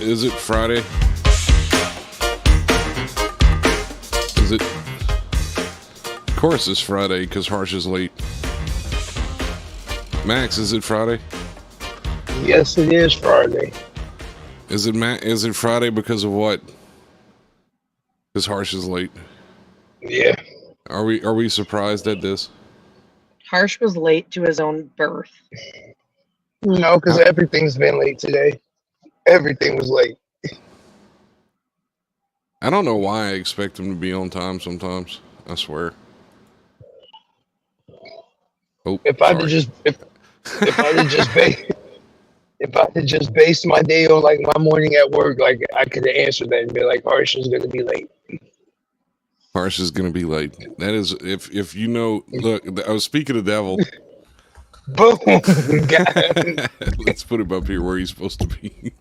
Is it Friday? Is it? Of course it's Friday because Harsh is late. Max, is it Friday? Yes, it is Friday. Is it Friday because of what? Because Harsh is late. Yeah. Are we surprised at this? Harsh was late to his own birth. No, because everything's been late today. Everything was late. I don't know why I expect him to be on time sometimes. I swear. Oh, If I had just based my day on like my morning at work, like I could have answered that and be like, Harsh is gonna be late. Harsh is gonna be late. That is if you know. Look, I was speaking of the devil. Boom. Let's put him up here where he's supposed to be.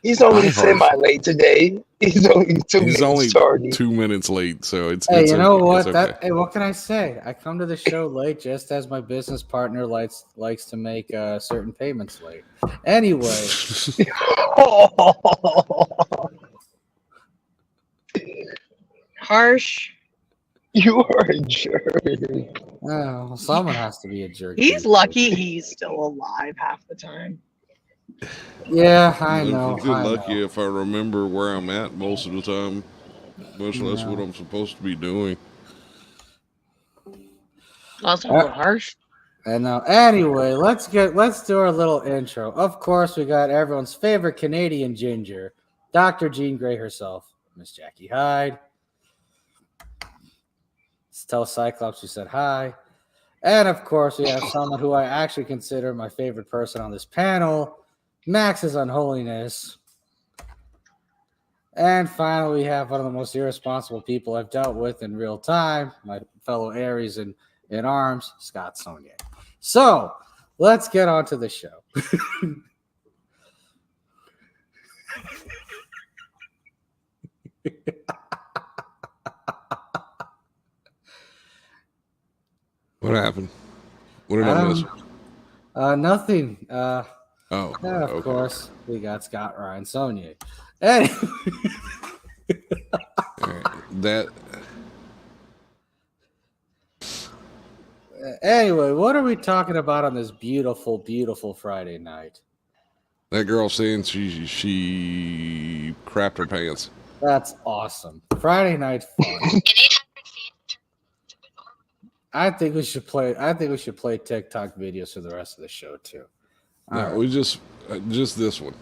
He's only semi-late today. He's only 2 minutes late, so it's. Hey, it's you know okay. what? Okay. Hey, what can I say? I come to the show late, just as my business partner likes to make certain payments late. Anyway, Harsh. You are a jerk. well, someone has to be a jerk. He's lucky he's still alive half the time. Yeah, I know. You're lucky if I remember where I'm at most of the time, much less what I'm supposed to be doing. Also, Harsh. I know. Anyway, let's do our little intro. Of course, we got everyone's favorite Canadian ginger, Dr. Jean Grey herself, Miss Jackie Hyde. Let's tell Cyclops we said hi. And of course, we have someone who I actually consider my favorite person on this panel, Maxx His UnHoliness. And finally, we have one of the most irresponsible people I've dealt with in real time, my fellow Aries in arms, Scott Sonnier. So, let's get on to the show. What happened? What did I miss? Nothing. Of course, we got Scott Ryan Sonnier. Anyway. Anyway, what are we talking about on this beautiful, beautiful Friday night? That girl saying she crapped her pants. That's awesome. Friday night fun. I think we should play TikTok videos for the rest of the show too. No, right. We just this one,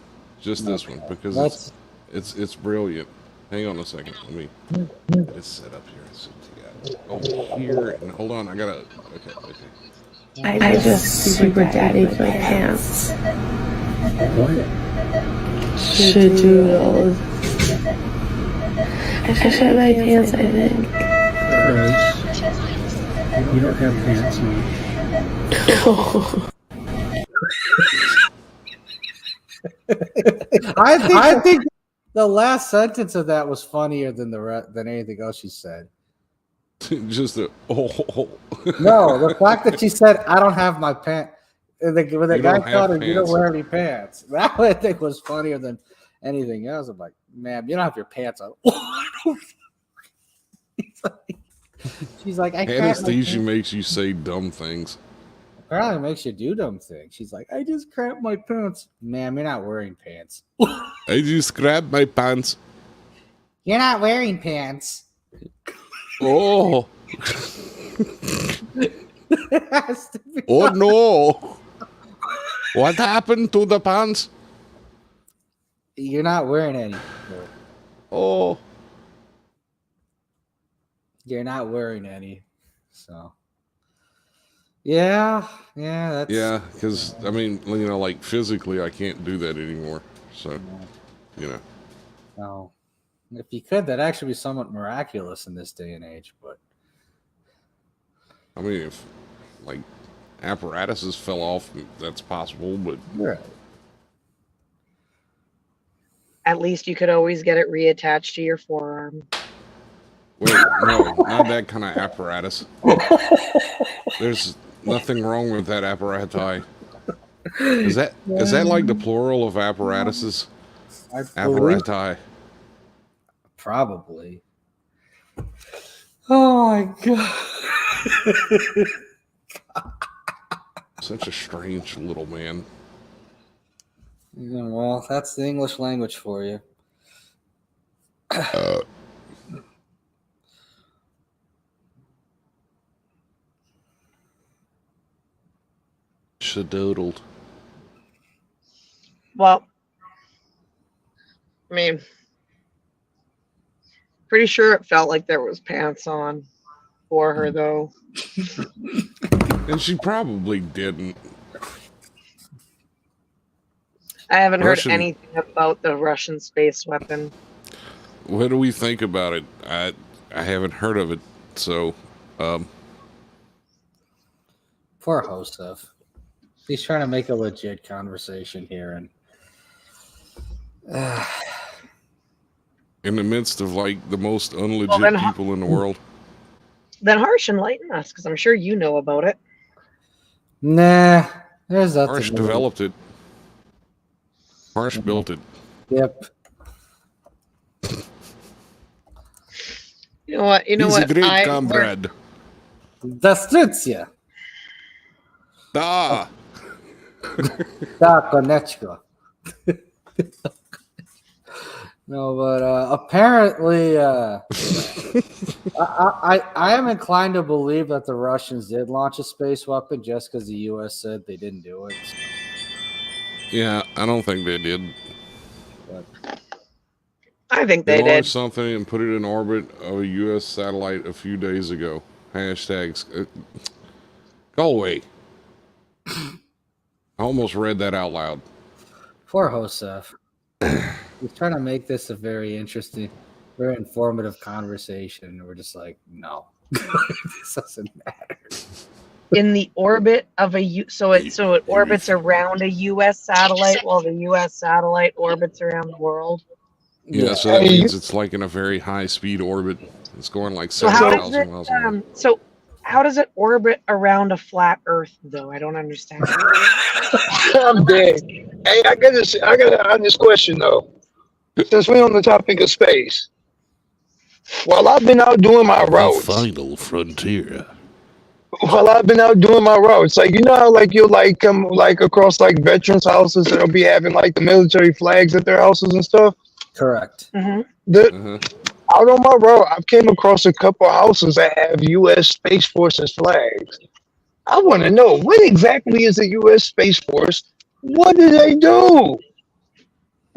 because it's brilliant. Hang on a second. Let me just set up here. Oh, here and hold on. I gotta. Okay. I just super daddied my pants. What? Shadoodles. I shit my pants, I think. You don't have pants on. I think the last sentence of that was funnier than anything else she said. Just No, the fact that she said, "I don't have my pants." When the guy told her, "You don't wear any pants," that I think was funnier than anything else. I'm like, "Ma'am, you don't have your pants on." She's like, "I can't." Anesthesia makes you say dumb things. Apparently, it makes you do dumb things. She's like, "I just cramped my pants." Ma'am, you're not wearing pants. I just grabbed my pants. You're not wearing pants. Oh. Oh no. What happened to the pants? You're not wearing any. Oh. You're not wearing any. So. Yeah, because I mean, like physically, I can't do that anymore. So, No. If you could, that'd actually be somewhat miraculous in this day and age. But I mean, if like apparatuses fell off, that's possible. But right. At least you could always get it reattached to your forearm. Wait, no, not that kind of apparatus. There's nothing wrong with that apparatus. Is that like the plural of apparatuses? Apparati. Probably. Oh my god. Such a strange little man. Yeah, well, that's the English language for you. Shadoodled. Well, I mean, pretty sure it felt like there was pants on for her, though. And she probably didn't. I haven't Russian- heard anything about the Russian space weapon. What do we think about it? I haven't heard of it, so Poor Joseph. He's trying to make a legit conversation here, and in the midst of like the most unlegit Well, then- people in the world. Then Harsh, enlighten us, because I'm sure you know about it. nah, there's nothing. Harsh really. developed it. Harsh built it. Yep. You know what? You know He's what? a great comrade. Здравствуйте. Da. Da konechko. No, but apparently, I am inclined to believe that the Russians did launch a space weapon just because the U.S. said they didn't do it. Yeah, I don't think they did. I think They they did. launched something and put it in orbit of a U.S. satellite a few days ago. Hashtags. Go away. I almost read that out loud. Poor Josef. He's trying to make this a very interesting, very informative conversation. And we're just like, no, this doesn't matter. In the orbit of so it orbits around a U.S. satellite while the U.S. satellite orbits around the world. Yeah, so that means it's like in a very high speed orbit. It's going like So how does 7,000 miles an hour. it? So how does it orbit around a flat Earth, though? I don't understand. I'm dead. Hey, I gotta ask this question though. Since we're on the topic of space, while I've been out doing my routes, Final frontier. like you know how like you'll like come like across like veterans' houses and they'll be having like the military flags at their houses and stuff. Correct. Mm-hmm. Out on my road, I've came across a couple of houses that have U.S. Space Force's flags. I want to know, what exactly is the U.S. Space Force? What do they do?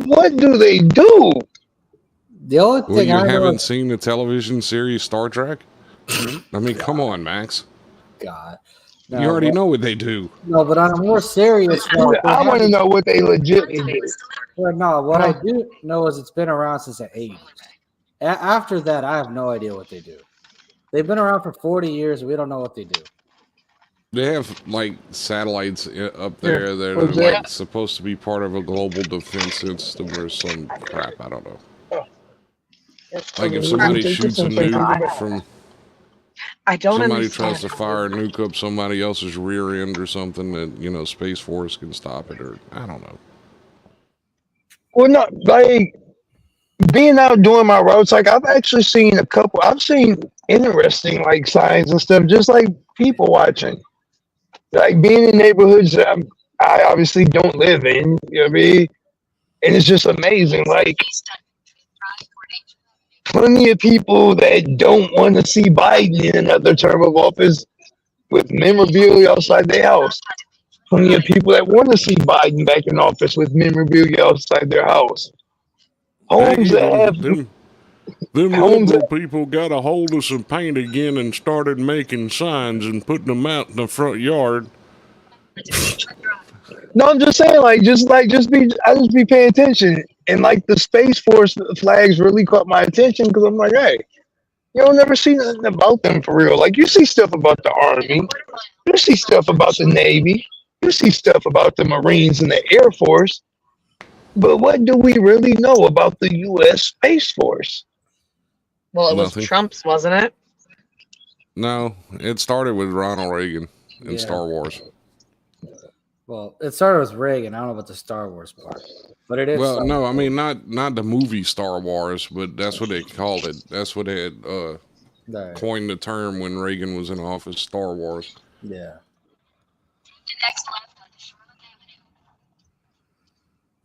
What do they do? The only Well, thing you I know haven't is, seen the television series Star Trek? I mean, come on, Max. God. You already know what they do. No, but on a more serious note, I want to know what they legitly do. well, no, what I do know is it's been around since the 80s. After that, I have no idea what they do. They've been around for 40 years. We don't know what they do. They have like satellites up there that are like supposed to be part of a global defense system or some crap. I don't know. Like if somebody shoots a nuke from I don't somebody understand. tries to fire a nuke up somebody else's rear end or something, that Space Force can stop it, or I don't know. Well, no, like being out doing my routes, like I've seen interesting like signs and stuff, just like people watching. Like being in neighborhoods that I obviously don't live in, you know what I mean? And it's just amazing. Like plenty of people that don't want to see Biden in another term of office with memorabilia outside their house. Plenty of people that want to see Biden back in office with memorabilia outside their house. Homes that have them liberal people got a hold of some paint again and started making signs and putting them out in the front yard. No, I'm just saying, I just be paying attention, and like the Space Force flags really caught my attention because I'm like, hey, you don't never see nothing about them for real. Like you see stuff about the Army, you see stuff about the Navy, you see stuff about the Marines and the Air Force, but what do we really know about the U.S. Space Force? Well, it Nothing. was Trump's, wasn't it? No, it started with Ronald Reagan and Star Wars. Well, it started with Reagan. I don't know about the Star Wars part, but it is. Well, no, I mean not the movie Star Wars, but that's what they called it. That's what they had coined the term when Reagan was in office. Star Wars. Yeah.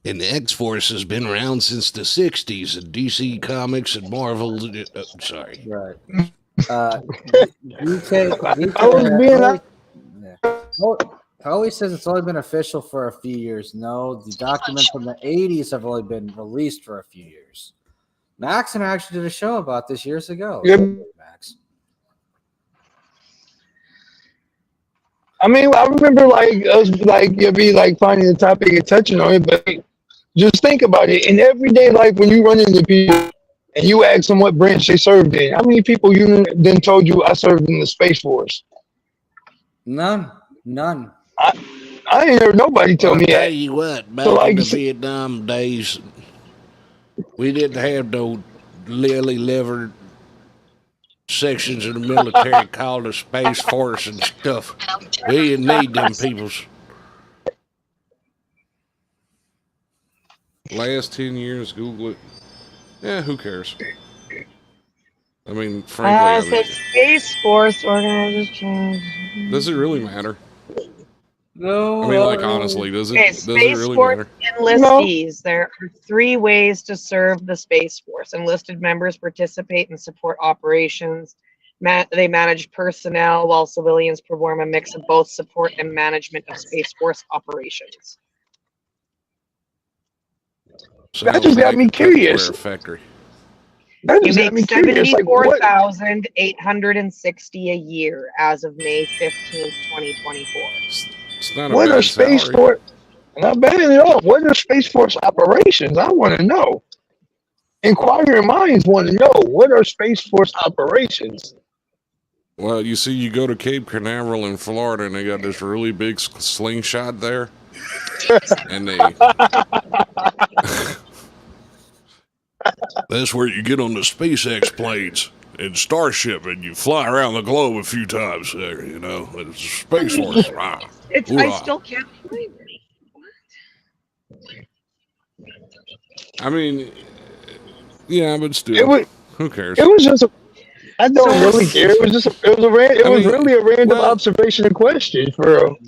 And the X-Force has been around since the 60s in DC Comics and Marvel. Sorry. Right. Always says it's only been official for a few years. No, the documents from the 80s have only been released for a few years. Max and I actually did a show about this years ago. Yeah. Max. I mean, I remember like us like you'll be like finding the topic and touching on it, but just think about it. In everyday life, when you run into people and you ask them what branch they served in, how many people you then told you I served in the Space Force? None. I ain't heard nobody tell me that. Tell you what, back in the Vietnam days, we didn't have no lily-livered sections of the military called the Space Force and stuff. We didn't need them peoples. Last 10 years, Google it. Yeah, who cares? I mean, frankly, Space Force organization. Does it really matter? No. I mean, like, honestly, does it really Force matter? Enlistees. There are 3 ways to serve the Space Force. Enlisted members participate and support operations. They manage personnel, while civilians perform a mix of both support and management of Space Force operations. That just got me curious. Factory. You make $74,860 a year as of May 15th, 2024. It's not a what bad are Space salary. Force? Not bad at all. What are Space Force operations? I want to know. Inquiring minds want to know, what are Space Force operations? Well, you see, you go to Cape Canaveral in Florida, and they got this really big slingshot there, and that's where you get on the SpaceX planes and Starship, and you fly around the globe a few times there, you know. It's Space Force. I still can't find it. I mean, yeah, but still, who cares? It was just I don't really care. It was really a random observation and question for real.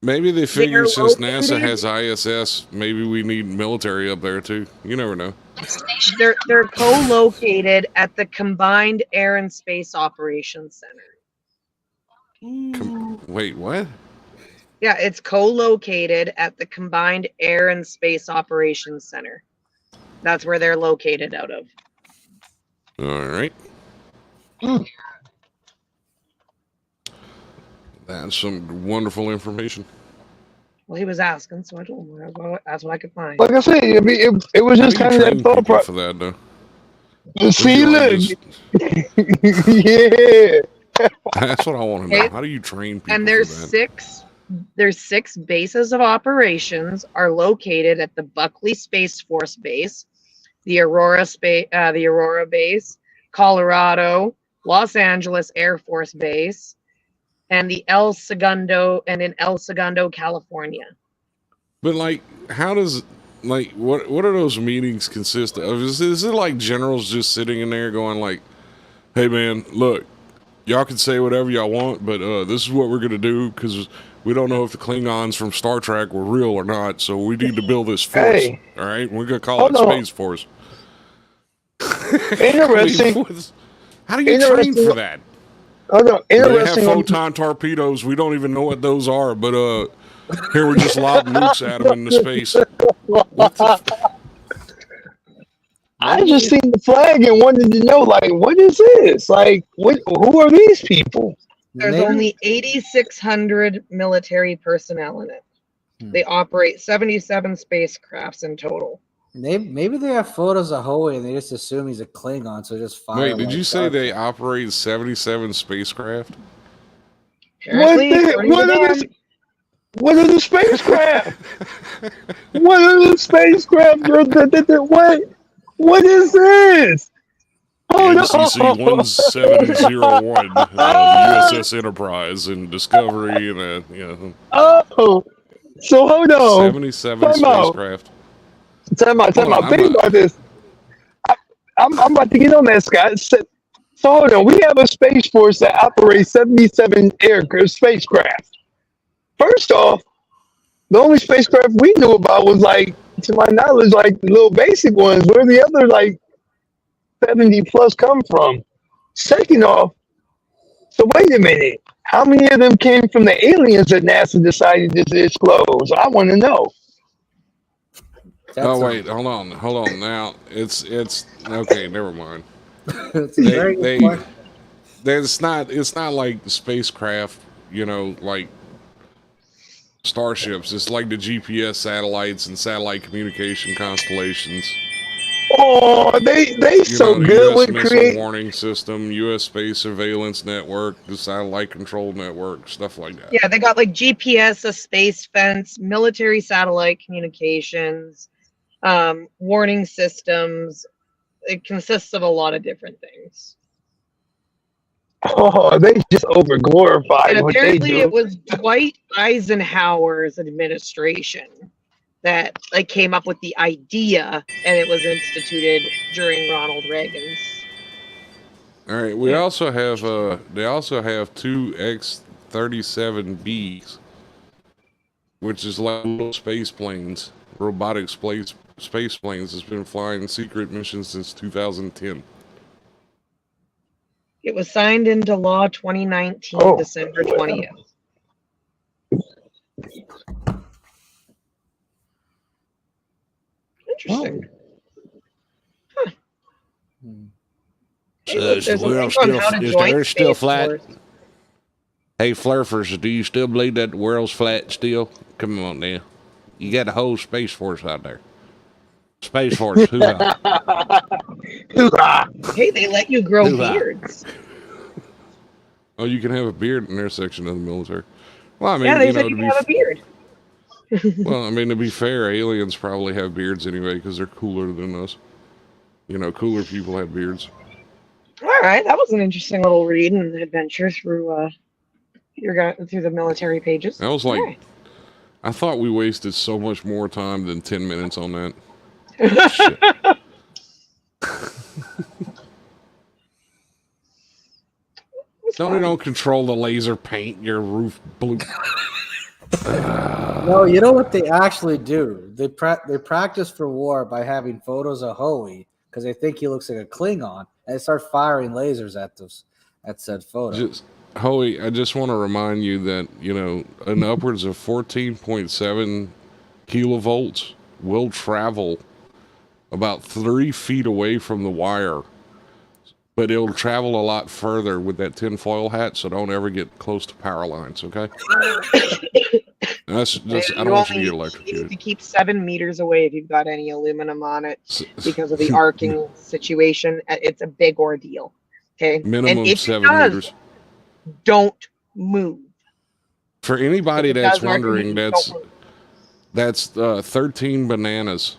Maybe they figure since NASA has ISS, maybe we need military up there too. You never know. They're co-located at the Combined Air and Space Operations Center. Wait, what? Yeah, it's co-located at the Combined Air and Space Operations Center. That's where they're located out of. All right. That's some wonderful information. Well, he was asking, so I told him that's what I could find. Like I said, I mean, it was just kind of that thought process for that, though. See, look, yeah. That's what I want to know. How do you train people? And there's six bases of operations are located at the Buckley Space Force Base, the Aurora Base, Colorado, Los Angeles Air Force Base, and in El Segundo, California. But like, how does what are those meetings consist of? Is it like generals just sitting in there going like, "Hey man, look, y'all can say whatever y'all want, but this is what we're gonna do because we don't know if the Klingons from Star Trek were real or not, so we need to build this force. Hey. All right, we're gonna call it Space Force." Interesting. I mean, how do you train for that? Oh no! Interesting. They have photon torpedoes. We don't even know what those are, but here we just lob nukes at them into space. I just seen the flag and wanted to know, like, what is this? Like, who are these people? There's only 8,600 military personnel in it. They operate 77 spacecrafts in total. Maybe they have photos of Hoey and they just assume he's a Klingon, so just fire. Wait, did you say they operate 77 spacecraft? What are the spacecraft? What are the spacecraft? What is this? NCC 1701, the USS Enterprise and Discovery and Oh, So hold on. 77 Time out. spacecraft. Time out. Hold on, Think about this. I'm about to get on that, Scott. So hold on. We have a space force that operates 77 spacecraft. First off, the only spacecraft we knew about was like, to my knowledge, like the little basic ones. Where the other like 70 plus come from? Second off, so wait a minute. How many of them came from the aliens that NASA decided to disclose? I want to know. Oh wait, hold on. Now it's okay. Never mind. It's a very good point. It's not like spacecraft, you know, like starships. It's like the GPS satellites and satellite communication constellations. Oh, they so the good US with Missile create. Warning System, U.S. Space Surveillance Network, the Satellite Control Network, stuff like that. Yeah, they got like GPS, a space fence, military satellite communications, warning systems. It consists of a lot of different things. Oh, they just over glorified And what they apparently do. it was Dwight Eisenhower's administration that like came up with the idea, and it was instituted during Ronald Reagan's. All right, we also have they also have two X-37Bs, which is like little space planes, robotic space planes that's been flying secret missions since 2010. It was signed into law 2019, December 20th. Interesting. Huh. So is the world still flat? Hey, Flurfers, do you still believe that the world's flat still? Come on now. You got a whole Space Force out there. Space Force, hoorah. Hey, they let you grow beards. Oh, you can have a beard in their section of the military. Well, I mean, yeah, they said you can have a beard. Well, I mean, to be fair, aliens probably have beards anyway because they're cooler than us. You know, cooler people have beards. All right, that was an interesting little read and adventure through through the military pages. I was like, I thought we wasted so much more time than 10 minutes on that. Shit. Don't control the laser paint your roof blue. No, you know what they actually do? They practice for war by having photos of Hoey because they think he looks like a Klingon, and they start firing lasers at said photo. Hoey, I just want to remind you that, you know, an upwards of 14.7 kilovolts will travel about 3 feet away from the wire, but it'll travel a lot further with that tinfoil hat, so don't ever get close to power lines, okay? That's just, I don't want you to get electrocuted. You keep 7 meters away if you've got any aluminum on it because of the arcing situation. It's a big ordeal, okay? Minimum and 7 meters. Don't move. For anybody that's wondering, that's 13 bananas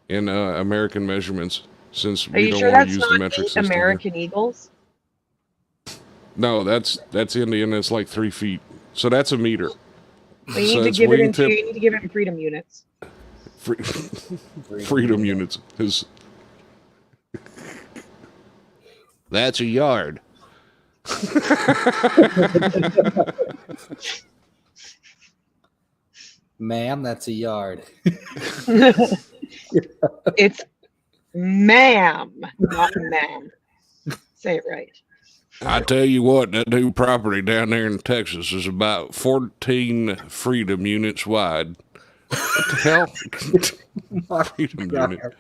in American measurements, since we don't want to use the metric system. American Eagles? No, that's Indian. It's like 3 feet. So that's a meter. Well, you need to give it in freedom units. Freedom units. That's a yard. Ma'am, that's a yard. It's ma'am, not ma'am. Say it right. I tell you what, that new property down there in Texas is about 14 freedom units wide. What the hell? Freedom unit.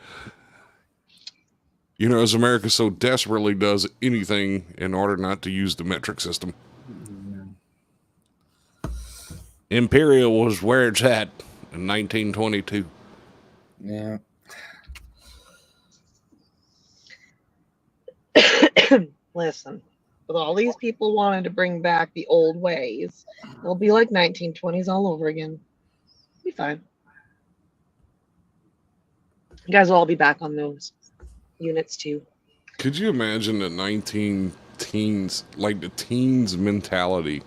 You know, as America so desperately does anything in order not to use the metric system. Imperial was where it's at in 1922. Yeah. Listen, with all these people wanting to bring back the old ways, it'll be like 1920s all over again. It'll be fine. You guys will all be back on those units too. Could you imagine the 19 teens, like the teens mentality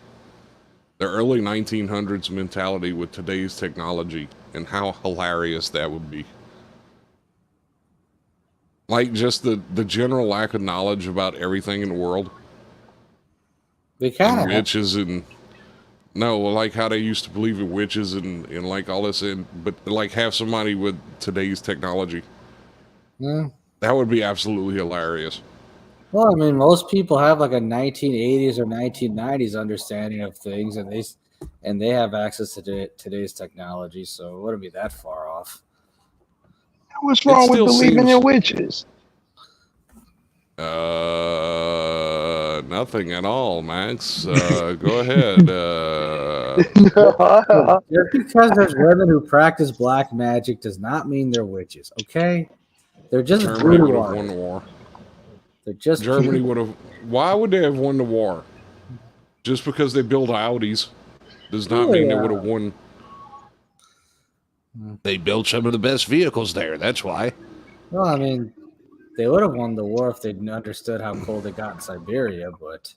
The early 1900s mentality with today's technology, and how hilarious that would be. Like just the general lack of knowledge about everything in the world. They kind And of witches and no, like how they used to believe in witches and like all this, but like have somebody with today's technology. yeah. That would be absolutely hilarious. Well, I mean, most people have like a 1980s or 1990s understanding of things, and they have access to today's technology, so it wouldn't be that far off. What's wrong with still believing seems- in witches? Nothing at all, Max. Go ahead. Just because there's women who practice black magic does not mean they're witches, okay? They're just Germany voodoo would have won the artists. war. They're just Germany would have. Why would they have won the war? Just because they build Audis does not mean they would have won. They built some of the best vehicles there. That's why. Well, I mean, they would have won the war if they understood how cold it got in Siberia, but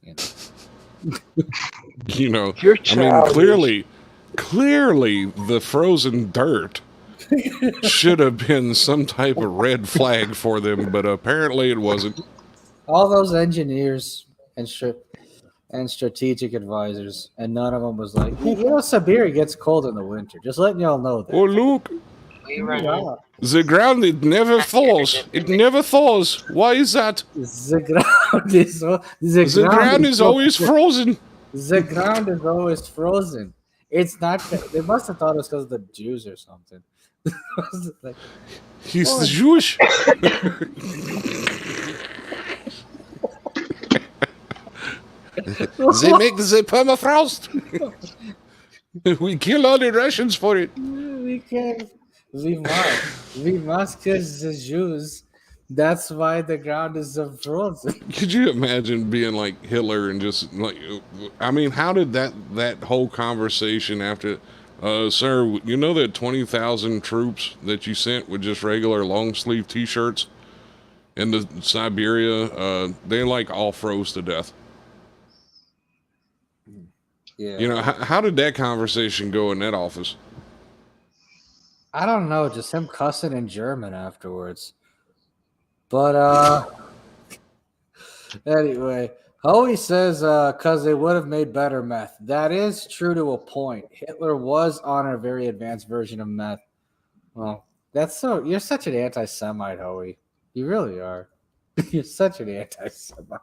you know. You know, You're I mean, childish. clearly, the frozen dirt should have been some type of red flag for them, but apparently it wasn't. All those engineers and strategic advisors, and none of them was like, hey, you know, Siberia gets cold in the winter. Just letting y'all know that. Oh, look, Yeah. the ground, it never thaws. It never thaws. Why is that? The ground is The ground is always frozen. The ground is always frozen. It's not. They must have thought it was because of the Jews or something. Like, He's the Jewish. They make the permafrost. We kill all the Russians for it. we can't. We must kill the Jews. That's why the ground is so frozen. Could you imagine being like Hitler and just like, I mean, how did that whole conversation after, sir, you know that 20,000 troops that you sent with just regular long sleeve t-shirts into Siberia, they like all froze to death. Yeah. You know, how did that conversation go in that office? I don't know, just him cussing in German afterwards. But anyway, Hoey says because they would have made better meth. That is true to a point. Hitler was on a very advanced version of meth. Well, you're such an anti-Semite, Hoey. You really are. You're such an anti-Semite.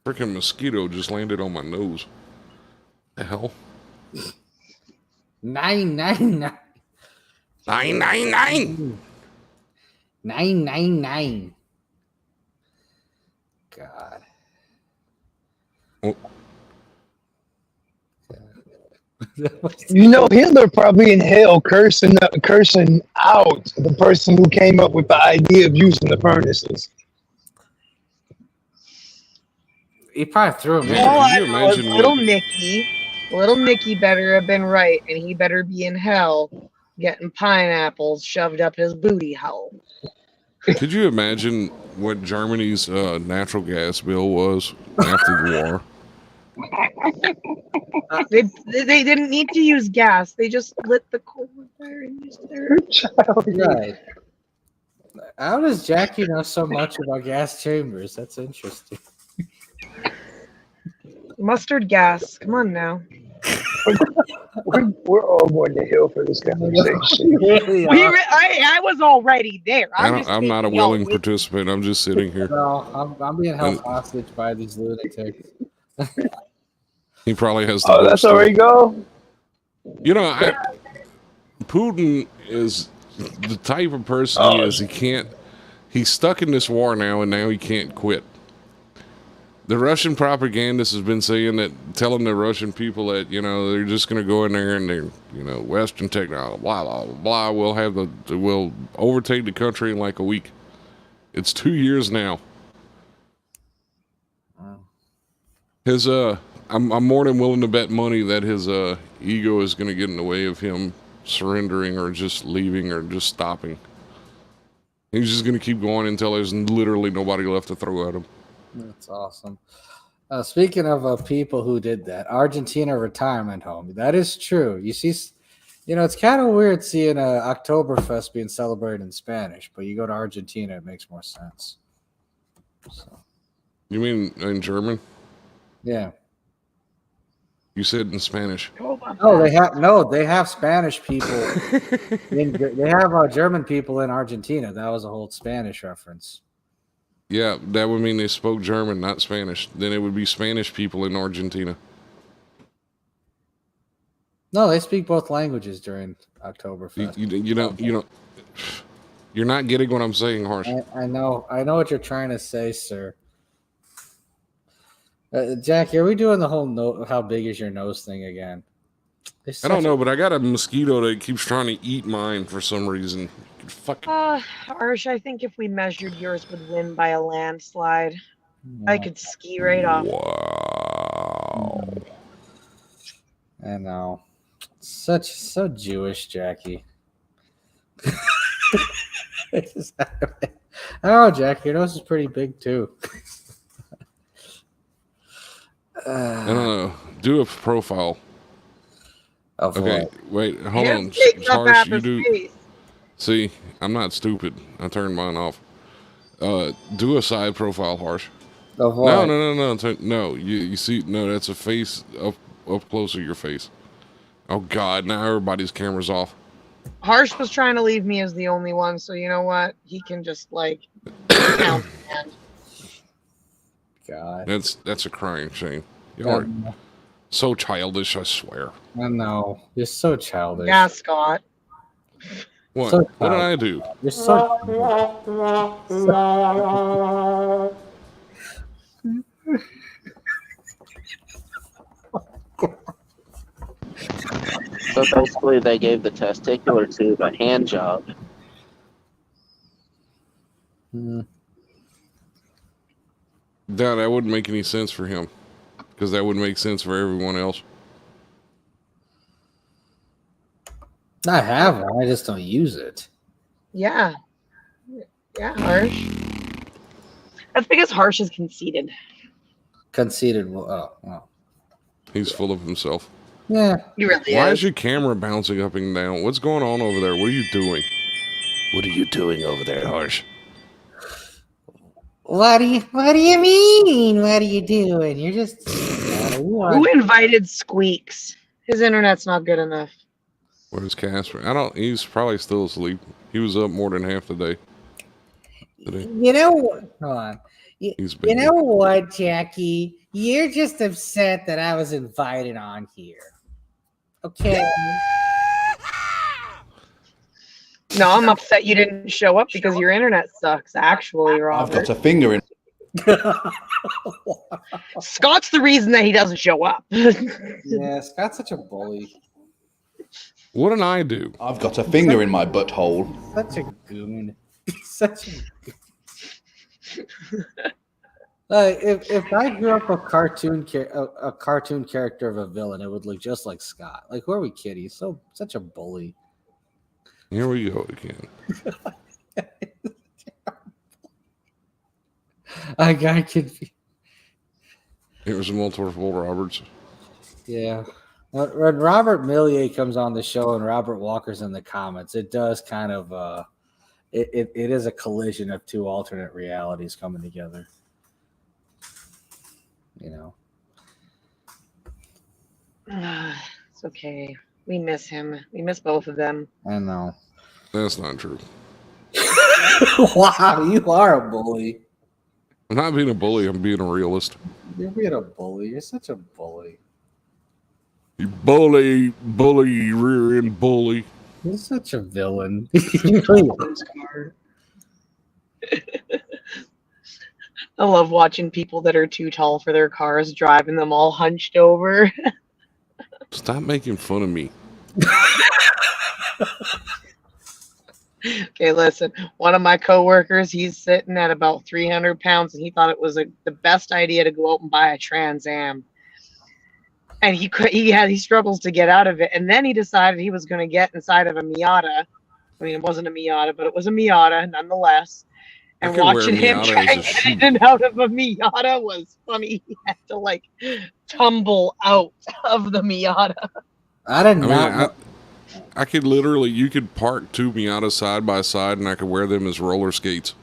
Freaking mosquito just landed on my nose. The hell? 999. 999. 999. God. Oh. You know, Hitler probably in hell cursing out the person who came up with the idea of using the furnaces. He probably threw him in. All Could I you know is imagine little Nicky better have been right, and he better be in hell getting pineapples shoved up his booty hole. Could you imagine what Germany's natural gas bill was after the war? They didn't need to use gas. They just lit the coal fire and used their Right. How does Jackie know so much about gas chambers? That's interesting. mustard gas. Come on now. We're all going to hell for this conversation. I was already there. I'm not a willing participant. I'm just sitting here. No, I'm being held hostage by these lunatics. He probably has the Oh, that's booster. where you go? You know, Putin is the type of person he is. He's stuck in this war now, and now he can't quit. The Russian propagandist has been saying that, telling the Russian people that, you know, they're just going to go in there and they're, you know, Western technology, blah, blah, blah, we'll overtake the country in like a week. It's 2 years now. His, I'm more than willing to bet money that his, ego is going to get in the way of him surrendering or just leaving or just stopping. He's just going to keep going until there's literally nobody left to throw at him. That's awesome. Speaking of people who did that, Argentina retirement home. That is true. You see, it's kind of weird seeing Oktoberfest being celebrated in Spanish, but you go to Argentina, it makes more sense. So, You mean in German? yeah. You said in Spanish. They have Spanish people. They have German people in Argentina. That was a whole Spanish reference. Yeah, that would mean they spoke German, not Spanish. Then it would be Spanish people in Argentina. No, they speak both languages during Oktoberfest. You're not getting what I'm saying, Harsh. I know what you're trying to say, sir. Jackie, are we doing the whole how big is your nose thing again? I don't know, but I got a mosquito that keeps trying to eat mine for some reason. Harsh, I think if we measured yours would win by a landslide. I could ski right off. Wow. I know. So Jewish, Jackie. Oh, Jackie, your nose is pretty big too. I don't know. Do a profile. Okay, wait, hold on. Harsh, you do. Face. See, I'm not stupid. I turned mine off. Do a side profile, Harsh. Of what? No. You see, no, that's a face up close of your face. Oh God! Now everybody's camera's off. Harsh was trying to leave me as the only one, so you know what? He can just count. God, that's a crying shame. You are so childish. I swear. I know. You're so childish. Yeah, Scott. What? So what did I do? You're so. So basically, they gave the testicular tube a hand job. That wouldn't make any sense for him, because that wouldn't make sense for everyone else. I have one. I just don't use it. Yeah, Harsh. That's because Harsh is conceited. Conceited. Oh. He's full of himself. Yeah. He really Why is. is your camera bouncing up and down? What's going on over there? What are you doing? What are you doing over there, Harsh? What do you mean? What are you doing? You're just. Who invited Squeaks? His internet's not good enough. Where's Casper? He's probably still asleep. He was up more than half the day. You know what? Hold on. You know what, Jackie? You're just upset that I was invited on here. Okay. No, I'm upset you didn't show up because your internet sucks, actually, Robert. I've got a finger in. Scott's the reason that he doesn't show up. Yeah, Scott's such a bully. What did I do? I've got a finger in my butthole. Such a goon. Such a goon. If I grew up a cartoon character of a villain, it would look just like Scott. Like, who are we kidding? He's such a bully. Here we go again. A guy could be. It was multiple Roberts. Yeah. When Robert Millier comes on the show and Robert Walker's in the comments, it does kind of it is a collision of two alternate realities coming together. You know. It's okay. We miss him. We miss both of them. I know. That's not true. Wow, you are a bully. I'm not being a bully. I'm being a realist. You're being a bully. You're such a bully. You bully, rear end bully. You're such a villain. I love watching people that are too tall for their cars driving them all hunched over. Stop making fun of me. Okay, listen. One of my coworkers, he's sitting at about 300 pounds, and he thought it was the best idea to go out and buy a Trans Am. And he struggles to get out of it. And then he decided he was going to get inside of a Miata. I mean, it wasn't a Miata, but it was a Miata nonetheless. And watching him try and get in and out of a Miata was funny. He had to like tumble out of the Miata. I could literally, you could park two Miatas side by side and I could wear them as roller skates.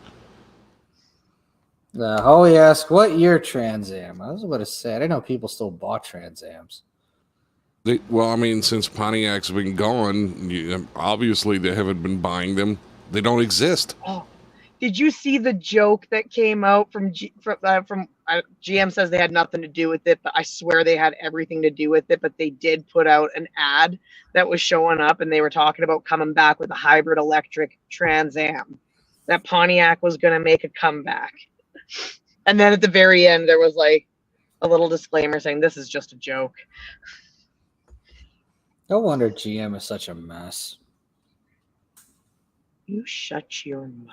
Holy asked, what year Trans Am? I was about to say, I didn't know people still bought Trans Ams. Well, I mean, since Pontiac's been gone, obviously they haven't been buying them. They don't exist. Oh, did you see the joke that came out from GM says they had nothing to do with it, but I swear they had everything to do with it. But they did put out an ad that was showing up, and they were talking about coming back with a hybrid electric Trans Am. That Pontiac was going to make a comeback. And then at the very end, there was like a little disclaimer saying this is just a joke. No wonder GM is such a mess. You shut your mouth.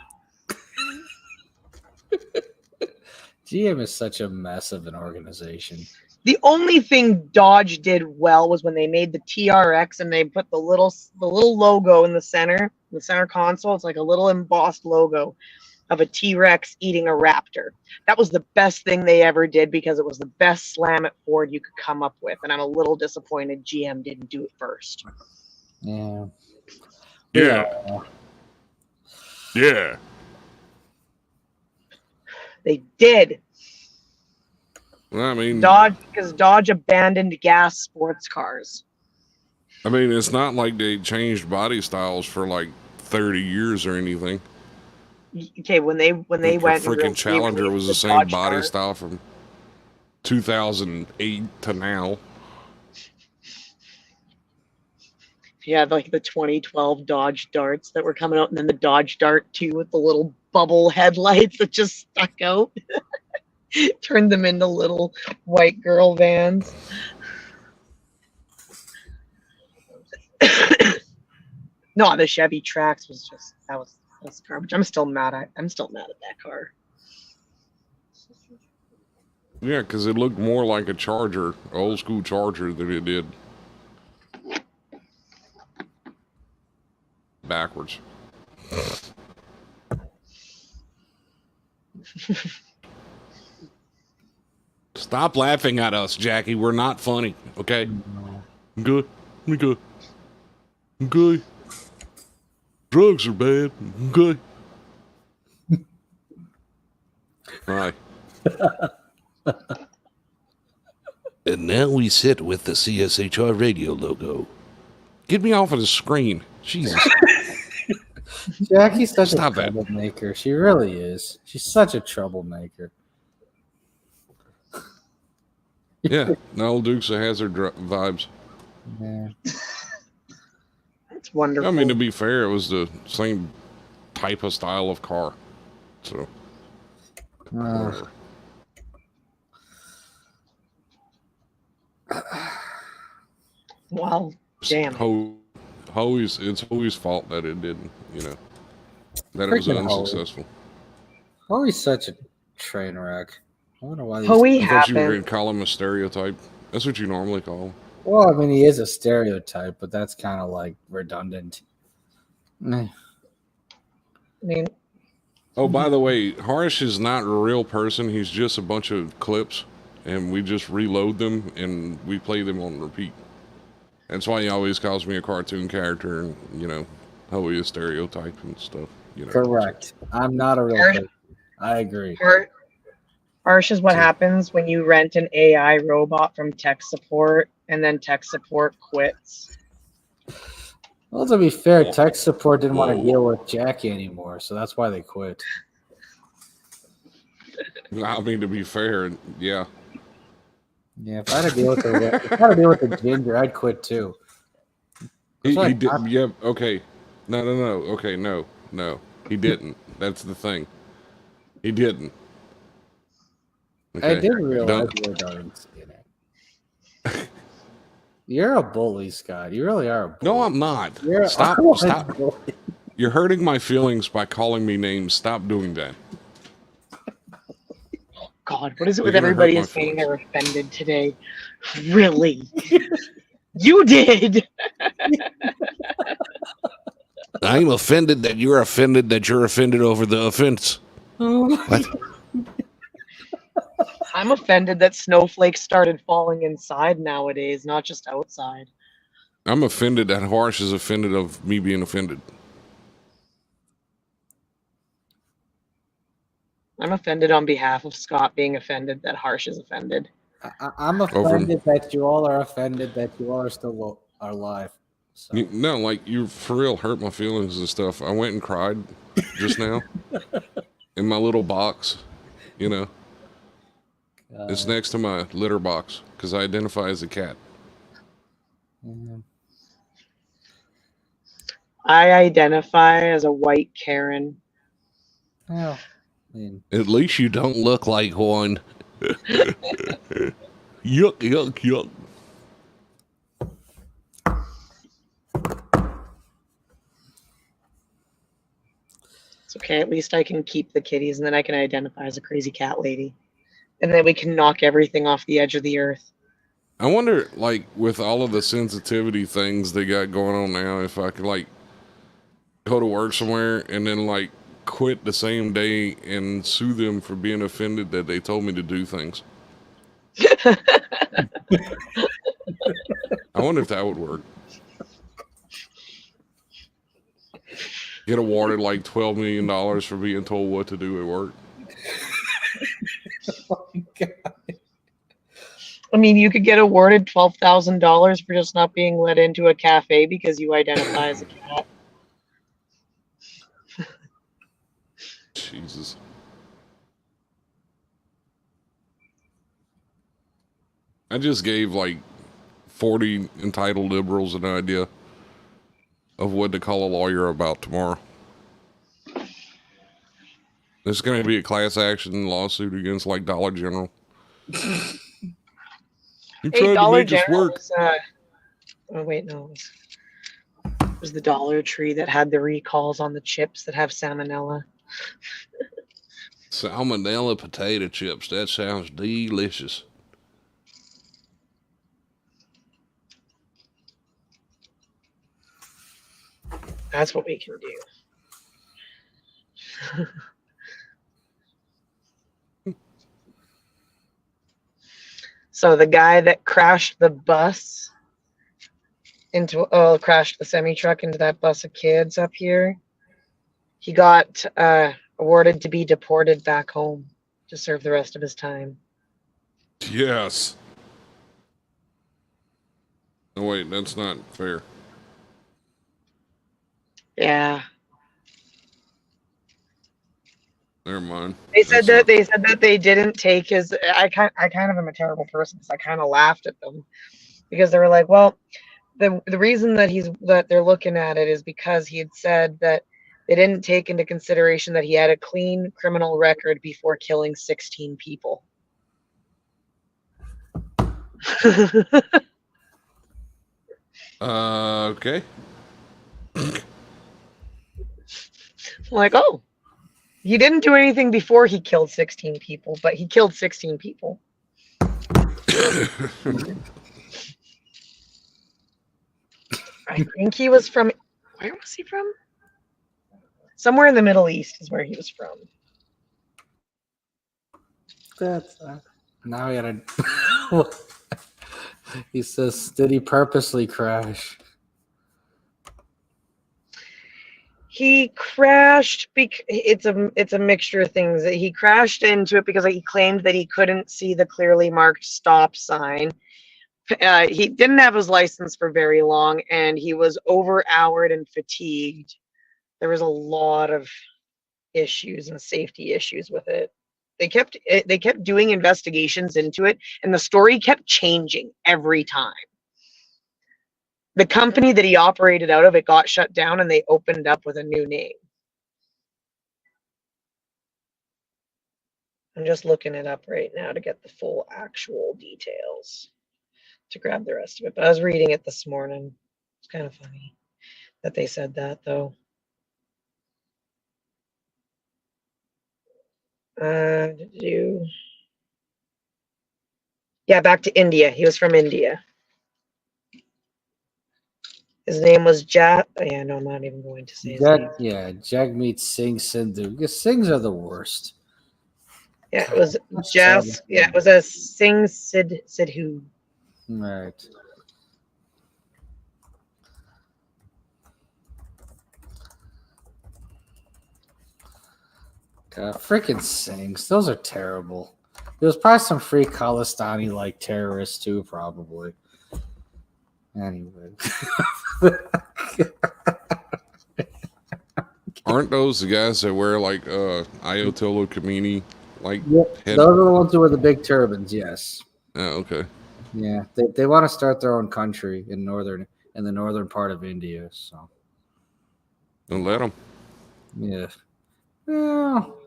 GM is such a mess of an organization. The only thing Dodge did well was when they made the TRX and they put the little logo in the center console. It's like a little embossed logo of a T-Rex eating a raptor. That was the best thing they ever did because it was the best slam at Ford you could come up with. And I'm a little disappointed GM didn't do it first. Yeah. Yeah. They did. Well, I mean, because Dodge abandoned gas sports cars. I mean, it's not like they changed body styles for like 30 years or anything. Okay, when they went, freaking Challenger was the same Dodge body style from 2008 to now. Yeah, like the 2012 Dodge Darts that were coming out, and then the Dodge Dart 2 with the little bubble headlights that just stuck out. Turned them into little white girl vans. No, the Chevy Trax was just that was garbage. I'm still mad at that car. Yeah, because it looked more like a Charger, old school Charger, than it did backwards. Stop laughing at us, Jackie. We're not funny, okay? Good. Good. Good. Drugs are bad. Good. Right. And now we sit with the CSHR radio logo. Get me off of the screen. Jesus. Jackie's such a troublemaker. She really is. She's such a troublemaker. Yeah, no, Dukes of Hazzard vibes. Yeah. It's wonderful. I mean, to be fair, it was the same type of style of car. So, whatever. Well, damn. It's Hoey's fault that it didn't, that it was unsuccessful. Hoey's such a train wreck. I wonder why. I thought you were going to call him a stereotype. That's what you normally call him. Well, I mean, he is a stereotype, but that's kind of like redundant. I mean, oh, by the way, Harsh is not a real person. He's just a bunch of clips, and we just reload them and we play them on repeat. That's why he always calls me a cartoon character, and Hoey is stereotype and stuff. Correct. I'm not a real person. I agree. Harsh is what happens when you rent an AI robot from tech support and then tech support quits. Well, to be fair, tech support didn't want to deal with Jackie anymore, so that's why they quit. I mean, to be fair, yeah. Yeah, if I had to deal with the ginger, I'd quit too. He did. Yeah. Okay. No. Okay. No. He didn't. That's the thing. He didn't. Okay. I did realize you were darn skinny. You're a bully, Scott. You really are a bully. No, I'm not. Stop. You're hurting my feelings by calling me names. Stop doing that. God, what is it with everybody is saying they're offended today? Really? You did. I'm offended that you're offended over the offense. What? I'm offended that snowflakes started falling inside nowadays, not just outside. I'm offended that Harsh is offended of me being offended. I'm offended on behalf of Scott being offended that Harsh is offended. I'm offended that you all are offended that you all are still alive. So. No, like, you for real hurt my feelings and stuff. I went and cried just now in my little box, you know. It's next to my litter box because I identify as a cat. I identify as a white Karen. Well, at least you don't look like one. Yuck, yuck, yuck. It's okay. At least I can keep the kitties, and then I can identify as a crazy cat lady. And then we can knock everything off the edge of the earth. I wonder, like, with all of the sensitivity things they got going on now, if I could, like, go to work somewhere and then, like, quit the same day and sue them for being offended that they told me to do things. I wonder if that would work. Get awarded like $12 million for being told what to do at work. Oh my God. I mean, you could get awarded $12,000 for just not being let into a cafe because you identify as a cat. Jesus. I just gave like 40 entitled liberals an idea of what to call a lawyer about tomorrow. There's going to be a class action lawsuit against like Dollar General. You tried to make us work. Oh wait, no. It was the Dollar Tree that had the recalls on the chips that have salmonella. Salmonella potato chips. That sounds delicious. That's what we can do. So the guy that crashed the bus crashed the semi-truck into that bus of kids up here, he got awarded to be deported back home to serve the rest of his time. Yes. Oh wait, that's not fair. Yeah. Never mind. They said that they didn't take his. I kind of am a terrible person because I kind of laughed at them because they were like, well, the reason that they're looking at it is because he had said that they didn't take into consideration that he had a clean criminal record before killing 16 people. Okay. Like, oh, he didn't do anything before he killed 16 people, but he killed 16 people. I think he was from, where was he from? Somewhere in the Middle East is where he was from. That's now he had a. He says, "Did he purposely crash?" He crashed it's a mixture of things. He crashed into it because he claimed that he couldn't see the clearly marked stop sign. He didn't have his license for very long, and he was over-houred and fatigued. There was a lot of issues and safety issues with it. They kept doing investigations into it, and the story kept changing every time. The company that he operated out of, it got shut down, and they opened up with a new name. I'm just looking it up right now to get the full actual details to grab the rest of it. But I was reading it this morning. It's kind of funny that they said that, though. Yeah, back to India. He was from India. His name was Jag. Yeah, no, I'm not even going to say his name. Yeah, Jagmeet Singh Sindhu. Because Singhs are the worst. Yeah, it was Jas. Yeah, it was a Singh Sidhu. Right. Freaking Singhs. Those are terrible. There's probably some free Khalistani like terrorists too, probably. Anyway. Aren't those the guys that wear like Ayatollah Khomeini like? Yep. Head? Those are the ones who wear the big turbans. Yes. Oh, okay. Yeah, they want to start their own country in the northern part of India. So. Don't let them. Yeah. Well.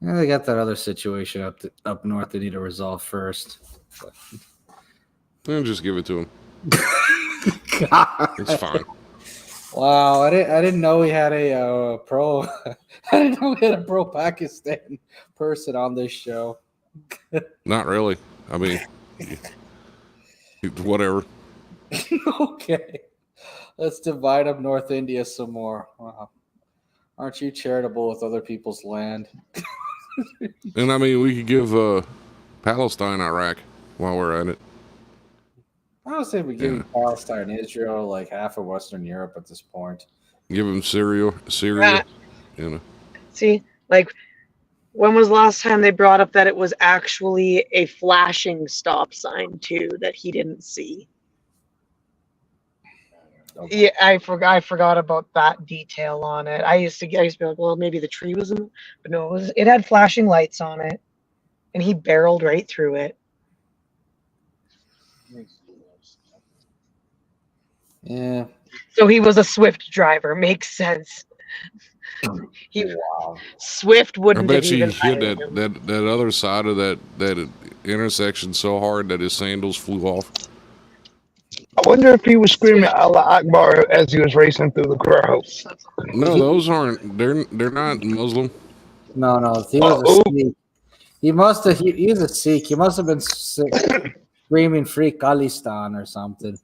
Yeah, they got that other situation up north they need to resolve first. Then just give it to them. God. It's fine. Wow, I didn't know we had a pro. I didn't know we had a pro Pakistan person on this show. Not really. I mean, whatever. Okay, let's divide up North India some more. Wow, aren't you charitable with other people's land? And I mean, we could give Palestine Iraq while we're at it. I don't say we give Palestine, Israel, like half of Western Europe at this point. Give them Syria, you know. See, like, when was the last time they brought up that it was actually a flashing stop sign too that he didn't see? Okay. Yeah, I forgot about that detail on it. I used to be like, well, maybe the tree was in, but no, it had flashing lights on it, and he barreled right through it. Yeah. So he was a Swift driver. Makes sense. Swift wouldn't. I bet have you even hit that other side of that intersection so hard that his sandals flew off. I wonder if he was screaming Allah Akbar as he was racing through the crowds. No, those aren't. They're not Muslim. No. He was a Sikh. He must have. He's a Sikh. He must have been screaming "Free Khalistan" or something.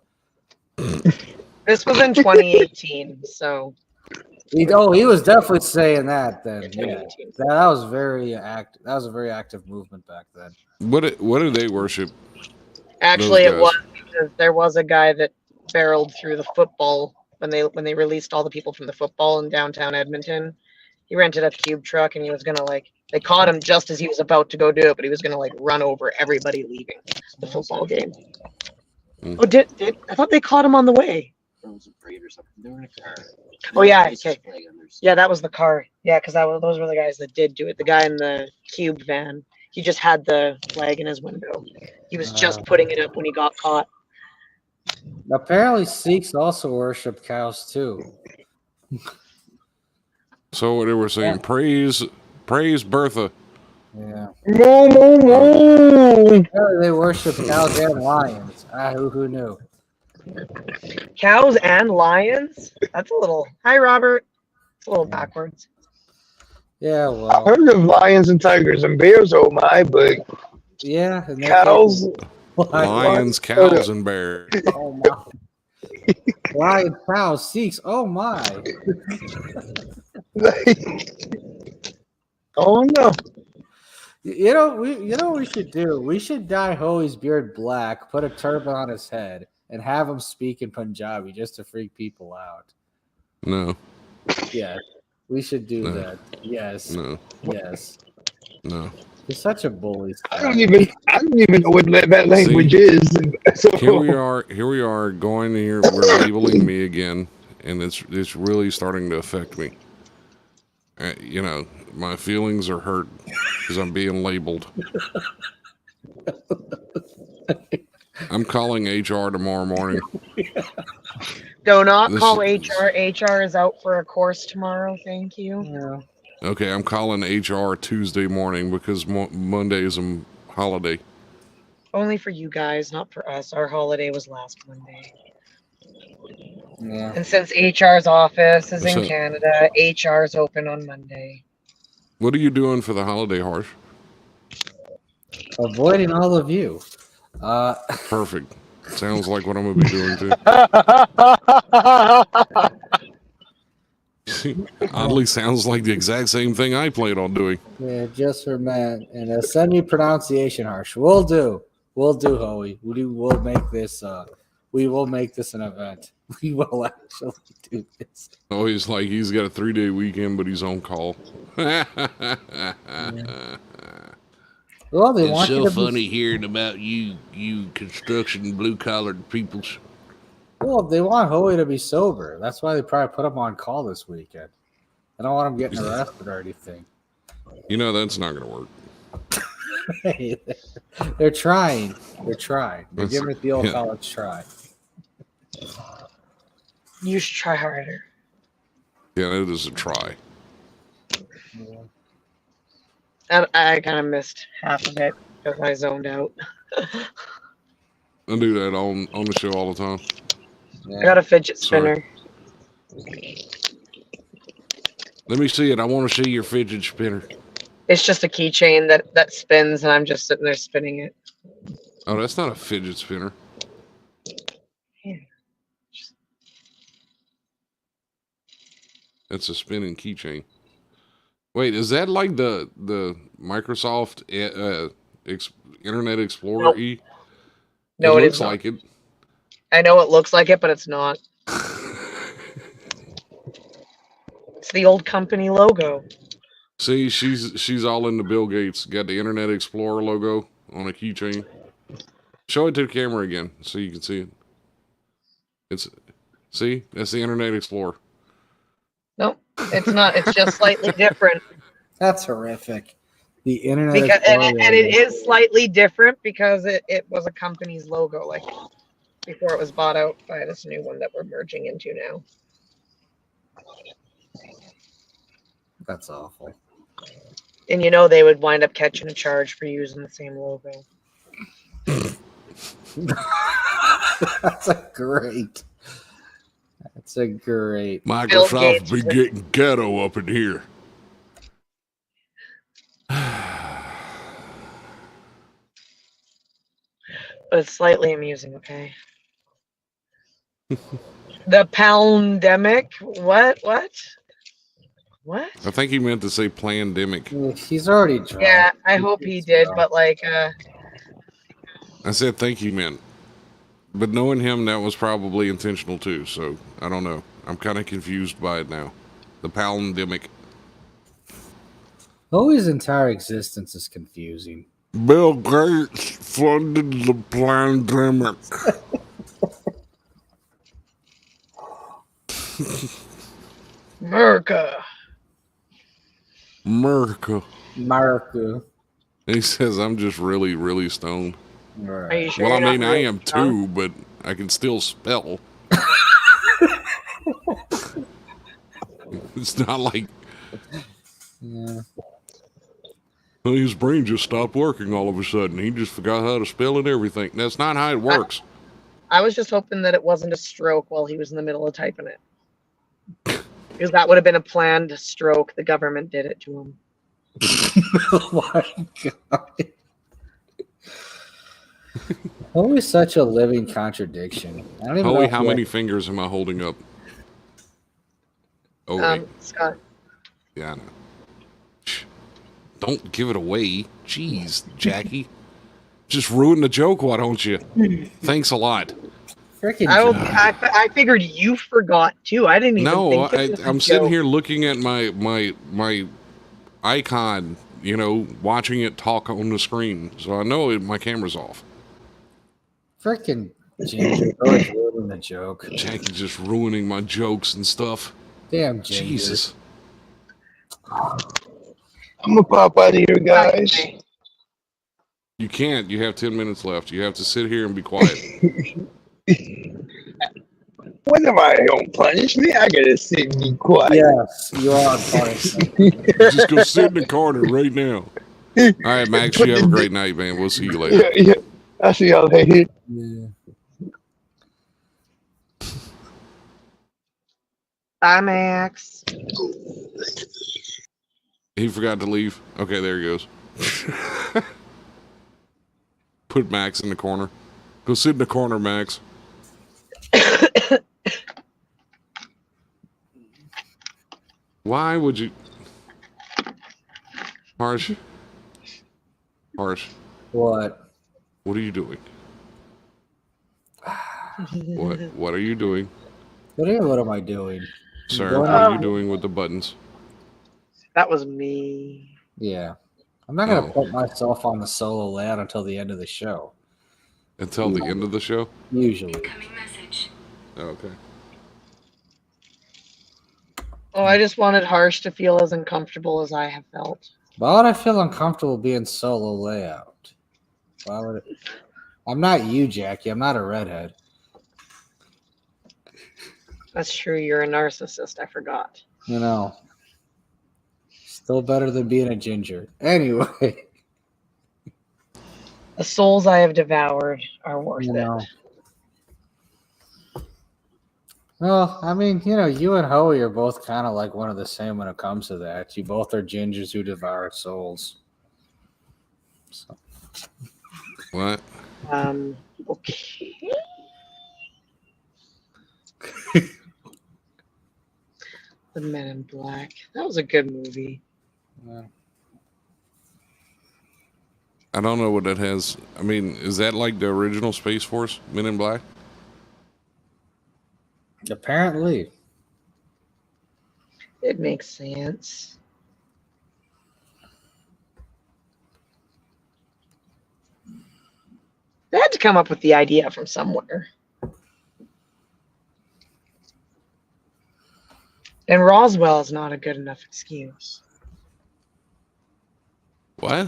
This was in 2018, so. He was definitely saying that then. Yeah, that was very active. That was a very active movement back then. What do they worship? Actually, it was because there was a guy that barreled through the football when they released all the people from the football in downtown Edmonton. He rented a cube truck and he was gonna they caught him just as he was about to go do it, but he was gonna run over everybody leaving the football game. Oh, I thought they caught him on the way? Oh yeah, okay. Yeah, that was the car. Yeah, because those were the guys that did do it. The guy in the cube van. He just had the flag in his window. He was just putting it up when he got caught. Apparently, Sikhs also worship cows too. So they were saying, praise Bertha. Yeah. No. Apparently they worship cows and lions. Who knew? Cows and lions? That's a little. Hi, Robert. It's a little backwards. Yeah, well. I heard of lions and tigers and bears, oh my, but yeah, cows, lions, cows, and bears. Oh my. Lions, cows, Sikhs. Oh my. Oh no. You know what we should do? We should dye Hoey's beard black, put a turban on his head, and have him speak in Punjabi just to freak people out. No. Yeah. We should do that. Yes. No. Yes. No. You're such a bully. I don't even know what that language is. So, here we are going here. We're labeling me again, and it's really starting to affect me. My feelings are hurt because I'm being labeled. I'm calling HR tomorrow morning. Do not call HR. HR is out for a course tomorrow. Thank you. Yeah. Okay, I'm calling HR Tuesday morning because Monday is a holiday. Only for you guys, not for us. Our holiday was last Monday. Yeah. And since HR's office is in Canada, HR is open on Monday. What are you doing for the holiday, Harsh? Avoiding all of you. Perfect. Sounds like what I'm gonna be doing too. Oddly, sounds like the exact same thing I planned on doing. Yeah, just for Matt. And send me pronunciation, Harsh. We'll do, Hoey. We will make this. We will make this an event. We will actually do this. Oh, he's like he's got a 3-day weekend, but he's on call. Yeah. Well, they It's want so you to funny hearing about you construction blue-collared peoples. Well, they want Hoey to be sober. That's why they probably put him on call this weekend. I don't want him getting arrested or anything. You know that's not gonna work. They're trying. They're giving it the old college try. You should try harder. Yeah, it is a try. I kind of missed half of it because I zoned out. I do that on the show all the time. Yeah. I got a fidget spinner. Let me see it. I want to see your fidget spinner. It's just a keychain that spins, and I'm just sitting there spinning it. Oh, that's not a fidget spinner. Yeah. It's a spinning keychain. Wait, is that like the Microsoft Internet Explorer Nope. E? No, it it looks is not. like it. I know it looks like it, but it's not. It's the old company logo. See, she's all into Bill Gates. Got the Internet Explorer logo on a keychain. Show it to the camera again so you can see it. See, that's the Internet Explorer. Nope, it's not. It's just slightly different. That's horrific. The internet Because, Explorer and it is slightly different because it was a company's logo, like before it was bought out by this new one that we're merging into now. That's awful. And you know they would wind up catching a charge for using the same logo. That's a great. Microsoft be getting ghetto up in here. But it's slightly amusing, okay? The pandemic? What? What? I think he meant to say plandemic. He's already drunk. Yeah, I hope he did, but like, I said think he meant. But knowing him, that was probably intentional too, so I don't know. I'm kind of confused by it now. The pandemic. Hoey's entire existence is confusing. Bill Gates funded the pandemic. America. He says I'm just really, really stoned. Are you sure Well, I you're mean, not I really am stoned? too, but I can still spell. It's not like his brain just stopped working all of a sudden. He just forgot how to spell and everything. That's not how it works. I was just hoping that it wasn't a stroke while he was in the middle of typing it. Because that would have been a planned stroke. The government did it to him. Oh my god. Hoey's such a living contradiction. I don't even Hoey, know how many fingers am I holding up? Oh, wait. Scott. Yeah, I know. Shh. Don't give it away. Jeez, Jackie. Just ruin the joke, why don't you? Thanks a lot. Freaking I figured you forgot too. I didn't even think it was a I'm sitting joke. here looking at my icon, you know, watching it talk on the screen. So I know my camera's off. Freaking Ginger always ruining the joke. Jackie's just ruining my jokes and stuff. Damn, Ginger. Jesus. I'm gonna pop out of here, guys. You can't. You have 10 minutes left. You have to sit here and be quiet. When am I on punishment? I gotta sit and be quiet. Yes, you are on punishment. Just go sit in the corner right now. All right, Max, you have a great night, man. We'll see you later. Yeah. I see y'all later. Yeah. Bye, Max. He forgot to leave. Okay, there he goes. Put Max in the corner. Go sit in the corner, Max. Why would you? Harsh. Harsh. What? What are you doing? What are you doing? What am I doing? Sir, what are you doing with the buttons? That was me. Yeah. I'm not going to put myself on the solo layout until the end of the show. Until the end of the show? Usually. Okay. Oh, I just wanted Harsh to feel as uncomfortable as I have felt. Why would I feel uncomfortable being solo layout? Why would it? I'm not you, Jackie. I'm not a redhead. That's true. You're a narcissist. I forgot. You know. Still better than being a ginger. Anyway. The souls I have devoured are worth it. Well, I mean, you and Hoey are both kind of like one of the same when it comes to that. You both are gingers who devour souls. So. What? Okay. The Men in Black. That was a good movie. Yeah. I don't know what that has. I mean, is that like the original Space Force, Men in Black? Apparently. It makes sense. They had to come up with the idea from somewhere. And Roswell is not a good enough excuse. What?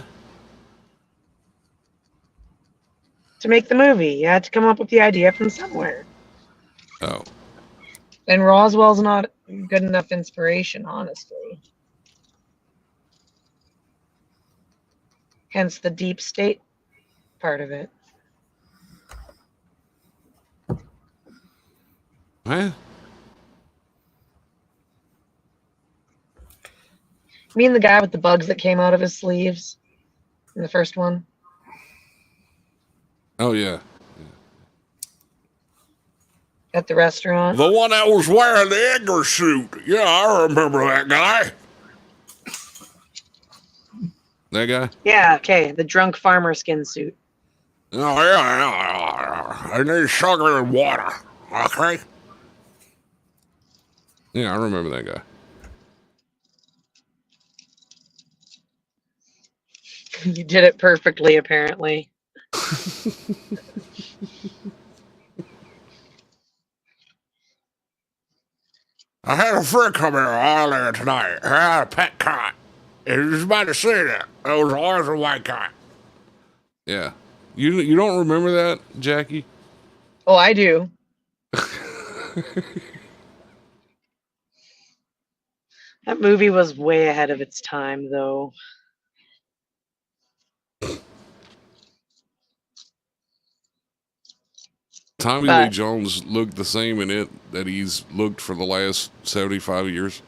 To make the movie, you had to come up with the idea from somewhere. Oh. And Roswell's not good enough inspiration, honestly. Hence the deep state part of it. Huh? You mean the guy with the bugs that came out of his sleeves in the first one? Oh, yeah. At the restaurant? The one that was wearing the Edgar suit. Yeah, I remember that guy. That guy? Yeah, okay. The drunk farmer skin suit. Oh, yeah. I need sugar and water. Okay? Yeah, I remember that guy. You did it perfectly, apparently. I had a friend come here earlier tonight. I had a pet cat. He was about to see it. It was a large and white cat. Yeah. You don't remember that, Jackie? Oh, I do. That movie was way ahead of its time, though. Tommy Lee Jones looked the same in it that he's looked for the last 75 years.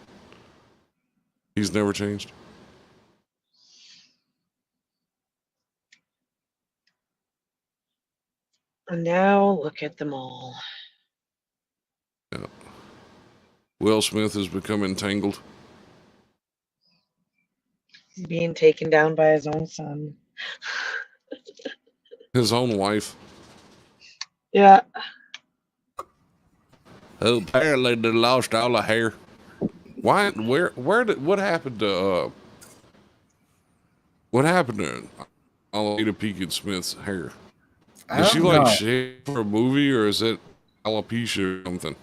He's never changed. And now look at them all. Yeah. Will Smith has become entangled. He's being taken down by his own son. His own wife. Yeah. Oh, apparently they lost all the hair. Why? What happened to Alita Pekin Smith's hair? Is she like shaved for a movie, or is it alopecia or something?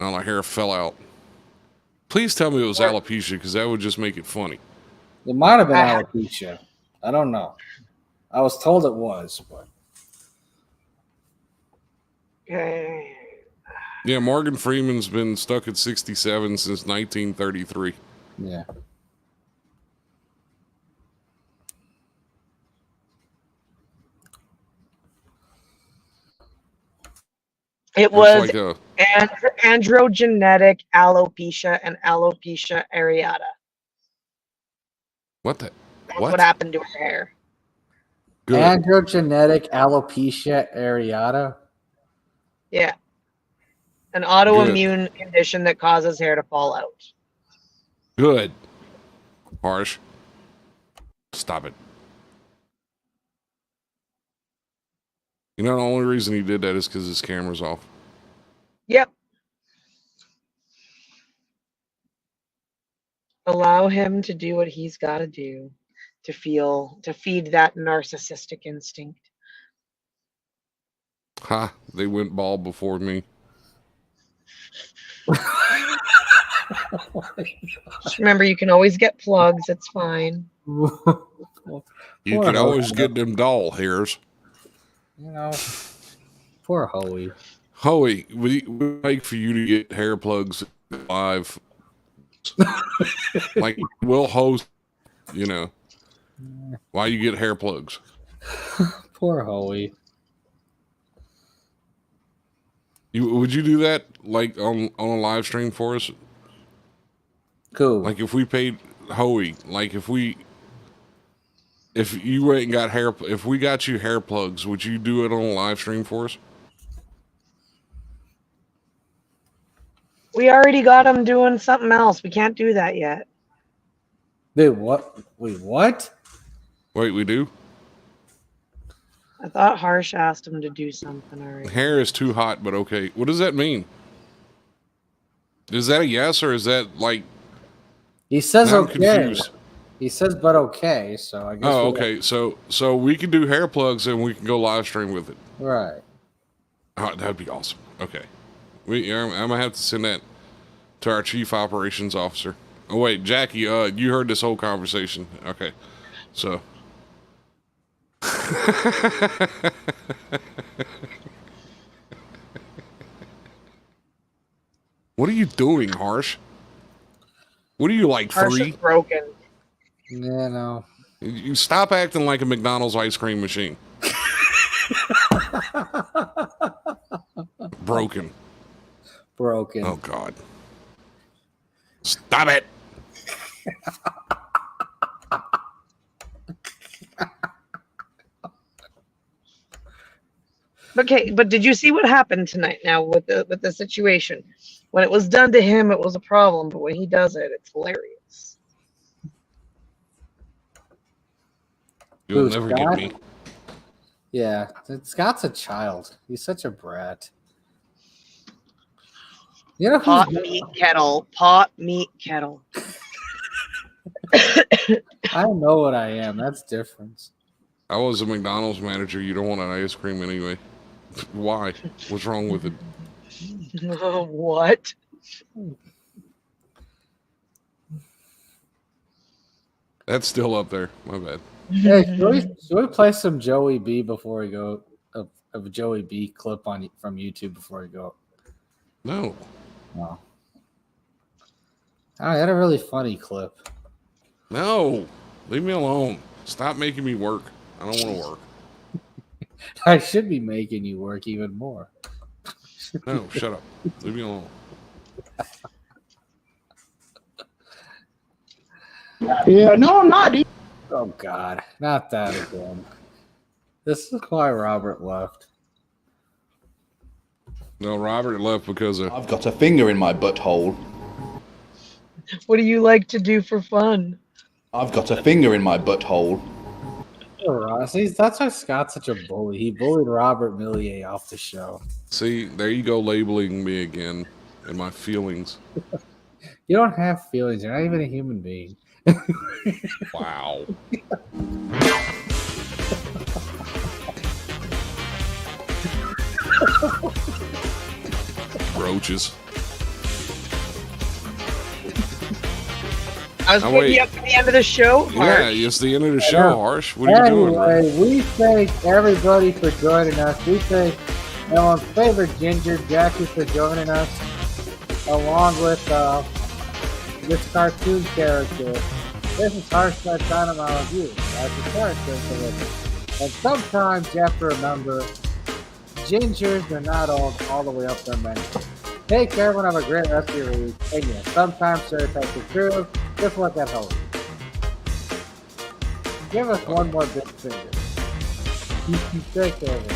All the hair fell out. Please tell me it was alopecia, because that would just make it funny. It might have been alopecia. I don't know. I was told it was, but. Yeah, Morgan Freeman's been stuck at 67 since 1933. Yeah. It was like androgenetic alopecia and alopecia areata. What the? That's what happened to her hair. Good. Androgenetic alopecia areata. Yeah. An autoimmune condition that causes hair to fall out. Good. Harsh. Stop it. You know, the only reason he did that is because his camera's off. Yep. Allow him to do what he's got to do to feed that narcissistic instinct. Ha, they went bald before me. Just remember, you can always get plugs. It's fine. You can always get them doll hairs. You know, poor Hoey. Hoey, we like for you to get hair plugs live. Like, we'll host, you know, while you get hair plugs. Poor Hoey. Would you do that, like, on a live stream for us? Cool. Like, if we paid Hoey, like, if you went and got if we got you hair plugs, would you do it on a live stream for us? We already got him doing something else. We can't do that yet. Dude, what? Wait, what? Wait, we do? I thought Harsh asked him to do something already. Hair is too hot, but okay. What does that mean? Is that a yes, or is that like... He says I'm okay. confused. He says, but okay, so I guess... Oh, okay. So we can do hair plugs, and we can go live stream with it. Right. Oh, that'd be awesome. Okay. I'm going to have to send that to our chief operations officer. Oh, wait, Jackie, you heard this whole conversation. Okay. So... What are you doing, Harsh? What are you, like, Harsh 3? is broken. Yeah, no. You stop acting like a McDonald's ice cream machine. Broken. Broken. Oh, God. Stop it. Okay, but did you see what happened tonight now with the situation? When it was done to him, it was a problem, but when he does it, it's hilarious. You'll never get me. Yeah, Scott's a child. He's such a brat. You know, Pot meat kettle. I know what I am. That's different. I was a McDonald's manager. You don't want an ice cream anyway. Why? What's wrong with it? What? That's still up there. My bad. Hey, should we play some Joey B before we go? Of Joey B clip from YouTube before we go? No. No. I had a really funny clip. No. Leave me alone. Stop making me work. I don't want to work. I should be making you work even more. No, shut up. Leave me alone. Yeah, no, I'm not. Oh, God. Not that again. This is why Robert left. No, Robert left because of... I've got a finger in my butthole. What do you like to do for fun? I've got a finger in my butthole. See, that's why Scott's such a bully. He bullied Robert Millier off the show. See, there you go, labeling me again and my feelings. You don't have feelings. You're not even a human being. Wow. Roaches. I was putting you up to the end of the show. Yeah, Harsh. it's the end of the show, Harsh. What are you doing? Anyway, we thank everybody for joining us. We thank Ellen's favorite ginger, Jackie, for joining us, along with this cartoon character. This is Harsh Med Dynamite Review. As a character to live. And sometimes you have to remember, gingers are not all the way up their menu. Take care, everyone. Have a great rest of your week. And yeah, sometimes stereotypes are true. Just like that host. Give us one more big finger. You take over.